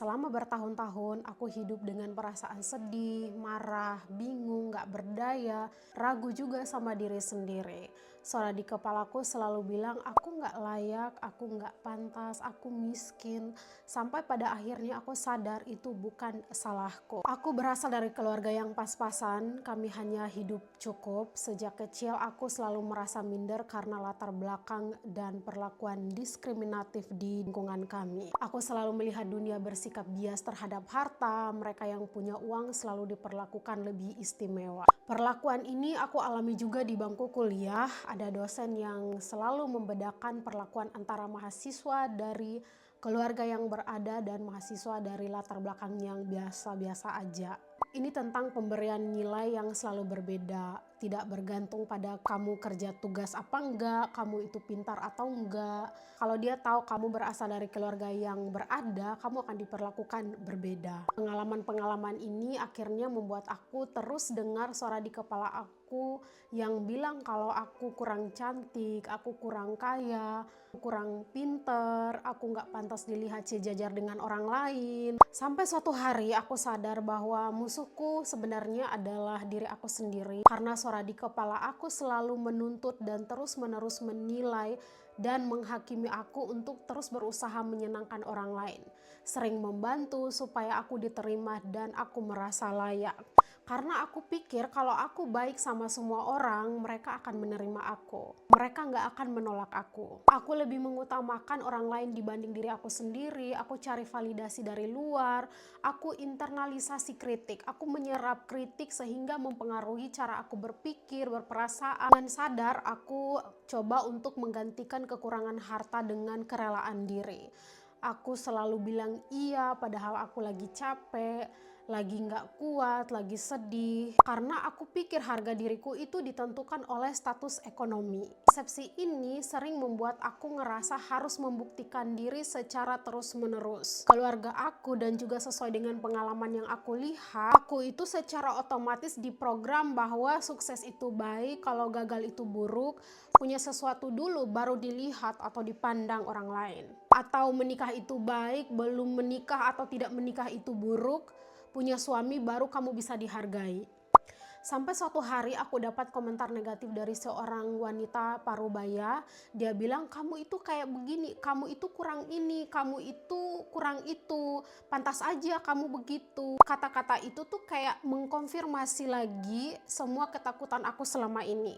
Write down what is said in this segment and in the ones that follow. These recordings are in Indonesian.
selama bertahun-tahun aku hidup dengan perasaan sedih, marah, bingung, gak berdaya, ragu juga sama diri sendiri. Suara di kepalaku selalu bilang aku gak layak, aku gak pantas, aku miskin. Sampai pada akhirnya aku sadar itu bukan salahku. Aku berasal dari keluarga yang pas-pasan, kami hanya hidup cukup. Sejak kecil aku selalu merasa minder karena latar belakang dan perlakuan diskriminatif di lingkungan kami. Aku selalu melihat dunia bersikap bias terhadap harta, mereka yang punya uang selalu diperlakukan lebih istimewa. Perlakuan ini aku alami juga di bangku kuliah. Ada dosen yang selalu membedakan perlakuan antara mahasiswa dari keluarga yang berada dan mahasiswa dari latar belakang yang biasa-biasa aja. Ini tentang pemberian nilai yang selalu berbeda, tidak bergantung pada kamu kerja tugas apa enggak, kamu itu pintar atau enggak. Kalau dia tahu kamu berasal dari keluarga yang berada, kamu akan diperlakukan berbeda. Pengalaman-pengalaman ini akhirnya membuat aku terus dengar suara di kepala aku yang bilang kalau aku kurang cantik, aku kurang kaya, aku kurang pinter, aku gak pantas dilihat sejajar dengan orang lain. Sampai suatu hari aku sadar bahwa musuhku sebenarnya adalah diri aku sendiri, karena suara di kepala aku selalu menuntut dan terus-menerus menilai dan menghakimi aku untuk terus berusaha menyenangkan orang lain. Sering membantu supaya aku diterima dan aku merasa layak. Karena aku pikir kalau aku baik sama semua orang, mereka akan menerima aku. Mereka gak akan menolak aku. Aku lebih mengutamakan orang lain dibanding diri aku sendiri. Aku cari validasi dari luar. Aku internalisasi kritik. Aku menyerap kritik sehingga mempengaruhi cara aku berpikir, berperasaan. Dengan sadar, aku coba untuk menggantikan kekurangan harta dengan kerelaan diri. Aku selalu bilang iya padahal aku lagi capek, lagi gak kuat, lagi sedih. Karena aku pikir harga diriku itu ditentukan oleh status ekonomi. Persepsi ini sering membuat aku ngerasa harus membuktikan diri secara terus-menerus. Keluarga aku dan juga sesuai dengan pengalaman yang aku lihat, aku itu secara otomatis diprogram bahwa sukses itu baik, kalau gagal itu buruk. Punya sesuatu dulu baru dilihat atau dipandang orang lain. Atau menikah itu baik, belum menikah atau tidak menikah itu buruk. Punya suami baru kamu bisa dihargai. Sampai suatu hari aku dapat komentar negatif dari seorang wanita parubaya. Dia bilang kamu itu kayak begini, kamu itu kurang ini, kamu itu kurang itu, pantas aja kamu begitu. Kata-kata itu tuh kayak mengkonfirmasi lagi semua ketakutan aku selama ini.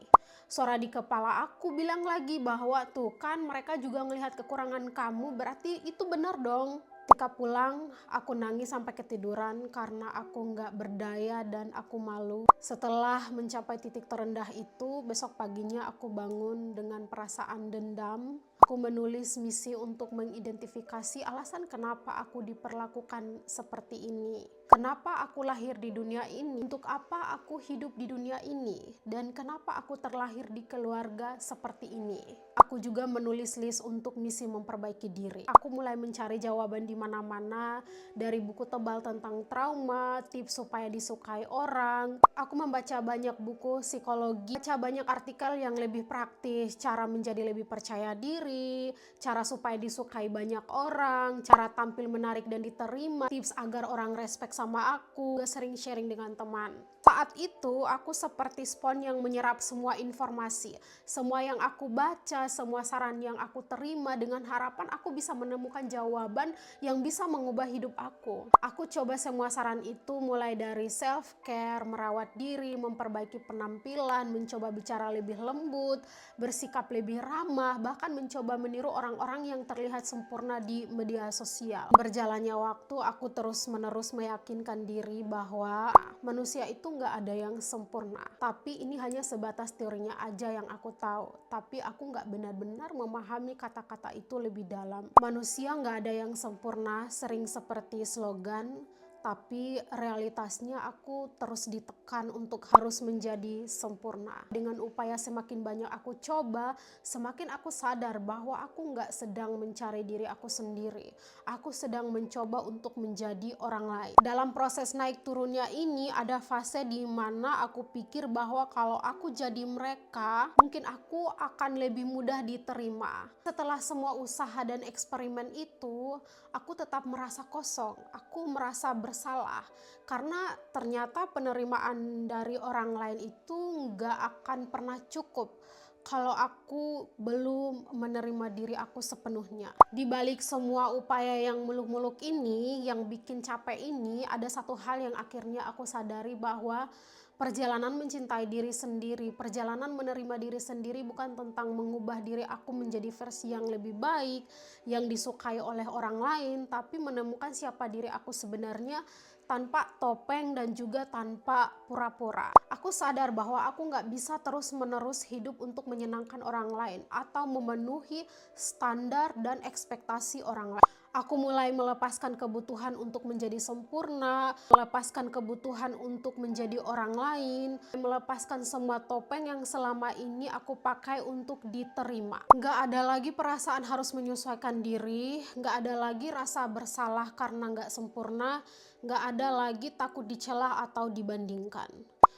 Suara di kepala aku bilang lagi bahwa tuh kan mereka juga ngelihat kekurangan kamu, berarti itu benar dong. Ketika pulang, aku nangis sampai ketiduran karena aku gak berdaya dan aku malu. Setelah mencapai titik terendah itu, besok paginya aku bangun dengan perasaan dendam. Aku menulis misi untuk mengidentifikasi alasan kenapa aku diperlakukan seperti ini. Kenapa aku lahir di dunia ini? Untuk apa aku hidup di dunia ini? Dan kenapa aku terlahir di keluarga seperti ini? Aku juga menulis list untuk misi memperbaiki diri. Aku mulai mencari jawaban di mana-mana, dari buku tebal tentang trauma, tips supaya disukai orang. Aku membaca banyak buku psikologi, baca banyak artikel yang lebih praktis, cara menjadi lebih percaya diri, cara supaya disukai banyak orang, cara tampil menarik dan diterima, tips agar orang respect sama aku, sering sharing dengan teman. Saat itu aku seperti spons yang menyerap semua informasi, semua yang aku baca, semua saran yang aku terima dengan harapan aku bisa menemukan jawaban yang bisa mengubah hidup aku. Aku coba semua saran itu mulai dari self care, merawat diri, memperbaiki penampilan, mencoba bicara lebih lembut, bersikap lebih ramah, bahkan mencoba meniru orang-orang yang terlihat sempurna di media sosial. Berjalannya waktu aku terus-menerus meyakinkan diri bahwa manusia itu gak ada yang sempurna. Tapi ini hanya sebatas teorinya aja yang aku tahu. Tapi aku gak benar-benar memahami kata-kata itu lebih dalam. Manusia gak ada yang sempurna, sering seperti slogan. Tapi realitasnya aku terus ditekan untuk harus menjadi sempurna. Dengan upaya semakin banyak aku coba, semakin aku sadar bahwa aku gak sedang mencari diri aku sendiri. Aku sedang mencoba untuk menjadi orang lain. Dalam proses naik turunnya ini ada fase di mana aku pikir bahwa kalau aku jadi mereka, mungkin aku akan lebih mudah diterima. Setelah semua usaha dan eksperimen itu, aku tetap merasa kosong, aku merasa bersalah. Karena ternyata penerimaan dari orang lain itu nggak akan pernah cukup kalau aku belum menerima diri aku sepenuhnya. Di balik semua upaya yang muluk-muluk ini, yang bikin capek ini, ada satu hal yang akhirnya aku sadari, bahwa perjalanan mencintai diri sendiri, perjalanan menerima diri sendiri bukan tentang mengubah diri aku menjadi versi yang lebih baik, yang disukai oleh orang lain, tapi menemukan siapa diri aku sebenarnya tanpa topeng dan juga tanpa pura-pura. Aku sadar bahwa aku nggak bisa terus-menerus hidup untuk menyenangkan orang lain atau memenuhi standar dan ekspektasi orang lain. Aku mulai melepaskan kebutuhan untuk menjadi sempurna, melepaskan kebutuhan untuk menjadi orang lain, melepaskan semua topeng yang selama ini aku pakai untuk diterima. Nggak ada lagi perasaan harus menyesuaikan diri, nggak ada lagi rasa bersalah karena nggak sempurna, nggak ada lagi takut dicela atau dibandingkan.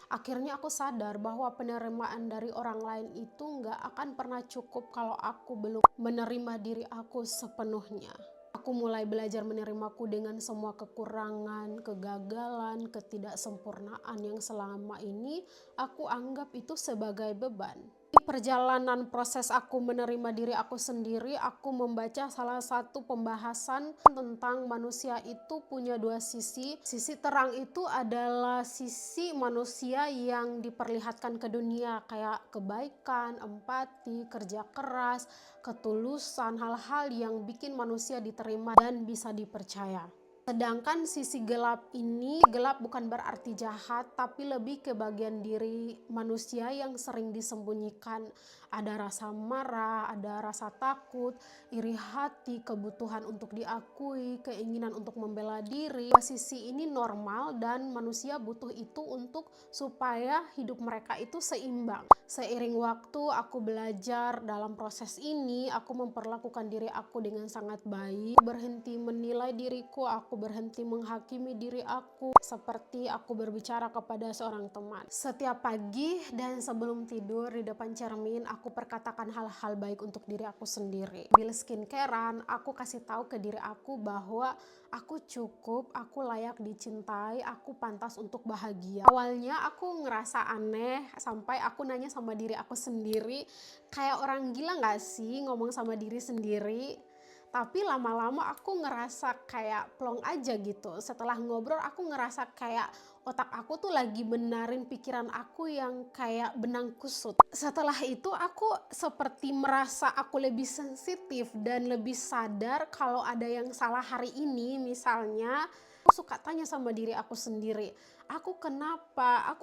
Akhirnya aku sadar bahwa penerimaan dari orang lain itu nggak akan pernah cukup kalau aku belum menerima diri aku sepenuhnya. Aku mulai belajar menerimaku dengan semua kekurangan, kegagalan, ketidaksempurnaan yang selama ini aku anggap itu sebagai beban. Di perjalanan proses aku menerima diri aku sendiri, aku membaca salah satu pembahasan tentang manusia itu punya dua sisi. Sisi terang itu adalah sisi manusia yang diperlihatkan ke dunia, kayak kebaikan, empati, kerja keras, ketulusan, hal-hal yang bikin manusia diterima dan bisa dipercaya. Sedangkan sisi gelap ini, gelap bukan berarti jahat, tapi lebih ke bagian diri manusia yang sering disembunyikan. Ada rasa marah, ada rasa takut, iri hati, kebutuhan untuk diakui, keinginan untuk membela diri. Sisi ini normal dan manusia butuh itu untuk supaya hidup mereka itu seimbang. Seiring waktu aku belajar dalam proses ini, aku memperlakukan diri aku dengan sangat baik. Berhenti menilai diriku, aku berhenti menghakimi diri aku seperti aku berbicara kepada seorang teman. Setiap pagi dan sebelum tidur di depan cermin, aku perkatakan hal-hal baik untuk diri aku sendiri. Sambil skincarean, aku kasih tahu ke diri aku bahwa aku cukup, aku layak dicintai, aku pantas untuk bahagia. Awalnya aku ngerasa aneh sampai aku nanya sama diri aku sendiri, kayak orang gila gak sih ngomong sama diri sendiri? Tapi lama-lama aku ngerasa kayak plong aja gitu. Setelah ngobrol aku ngerasa kayak otak aku tuh lagi benarin pikiran aku yang kayak benang kusut. Setelah itu aku seperti merasa aku lebih sensitif dan lebih sadar kalau ada yang salah hari ini. Misalnya aku suka tanya sama diri aku sendiri, aku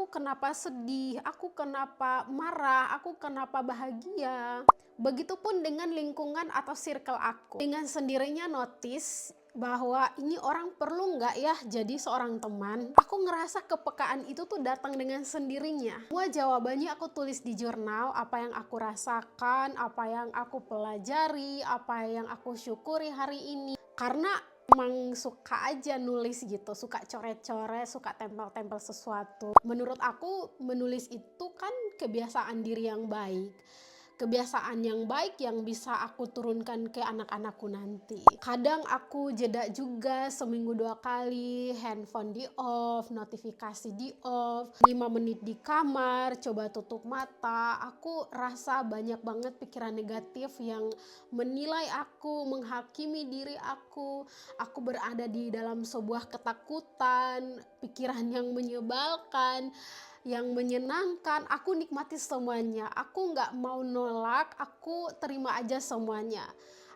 kenapa sedih, aku kenapa marah, aku kenapa bahagia. Begitupun dengan lingkungan atau circle aku. Dengan sendirinya notice bahwa ini orang perlu nggak ya jadi seorang teman. Aku ngerasa kepekaan itu tuh datang dengan sendirinya. Semua jawabannya aku tulis di jurnal, apa yang aku rasakan, apa yang aku pelajari, apa yang aku syukuri hari ini. Karena emang suka aja nulis gitu, suka coret-coret, suka tempel-tempel sesuatu. Menurut aku menulis itu kan kebiasaan diri yang baik. Kebiasaan yang baik yang bisa aku turunkan ke anak-anakku nanti. Kadang aku jeda juga seminggu 2 kali, handphone di off, notifikasi di off, 5 menit di kamar, coba tutup mata. Aku rasa banyak banget pikiran negatif yang menilai aku, menghakimi diri aku. Aku berada di dalam sebuah ketakutan, pikiran yang menyebalkan, yang menyenangkan. Aku nikmati semuanya, aku nggak mau nolak, aku terima aja semuanya.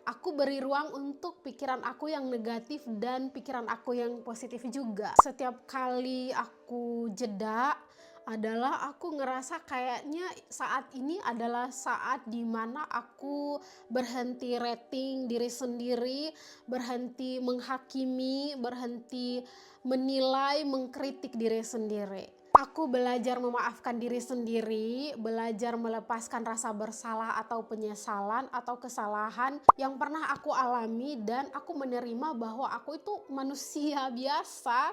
Aku beri ruang untuk pikiran aku yang negatif dan pikiran aku yang positif juga. Setiap kali aku jeda adalah aku ngerasa kayaknya saat ini adalah saat dimana aku berhenti rating diri sendiri, berhenti menghakimi, berhenti menilai, mengkritik diri sendiri. Aku belajar memaafkan diri sendiri, belajar melepaskan rasa bersalah atau penyesalan atau kesalahan yang pernah aku alami, dan aku menerima bahwa aku itu manusia biasa,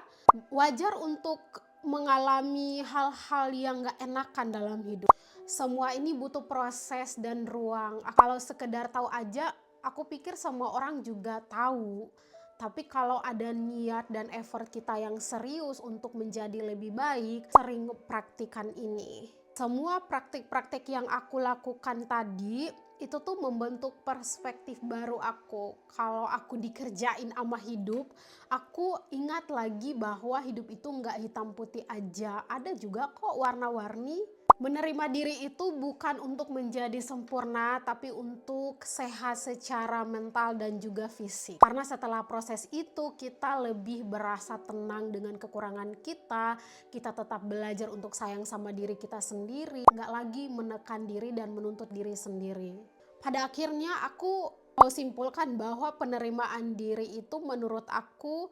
wajar untuk mengalami hal-hal yang gak enakan dalam hidup. Semua ini butuh proses dan ruang. Kalau sekedar tahu aja Aku pikir semua orang juga tahu. Tapi kalau ada niat dan effort kita yang serius untuk menjadi lebih baik, sering praktikan ini. Semua praktik-praktik yang aku lakukan tadi itu tuh membentuk perspektif baru aku. Kalau aku dikerjain sama hidup, aku ingat lagi bahwa hidup itu nggak hitam putih aja. Ada juga kok warna-warni. Menerima diri itu bukan untuk menjadi sempurna, tapi untuk sehat secara mental dan juga fisik. Karena setelah proses itu, kita lebih berasa tenang dengan kekurangan kita. Kita tetap belajar untuk sayang sama diri kita sendiri, nggak lagi menekan diri dan menuntut diri sendiri. Pada akhirnya aku mau simpulkan bahwa penerimaan diri itu menurut aku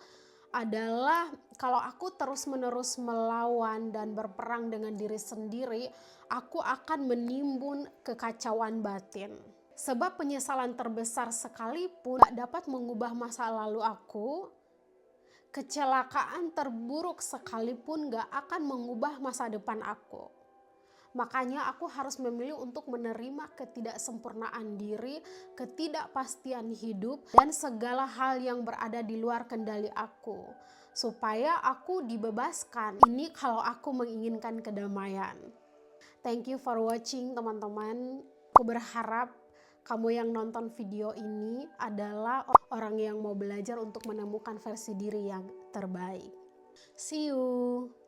adalah kalau aku terus-menerus melawan dan berperang dengan diri sendiri, aku akan menimbun kekacauan batin. Sebab penyesalan terbesar sekalipun gak dapat mengubah masa lalu aku, kecelakaan terburuk sekalipun gak akan mengubah masa depan aku. Makanya aku harus memilih untuk menerima ketidaksempurnaan diri, ketidakpastian hidup, dan segala hal yang berada di luar kendali aku. Supaya aku dibebaskan. Ini kalau aku menginginkan kedamaian. Thank you for watching teman-teman. Aku berharap kamu yang nonton video ini adalah orang yang mau belajar untuk menemukan versi diri yang terbaik. See you!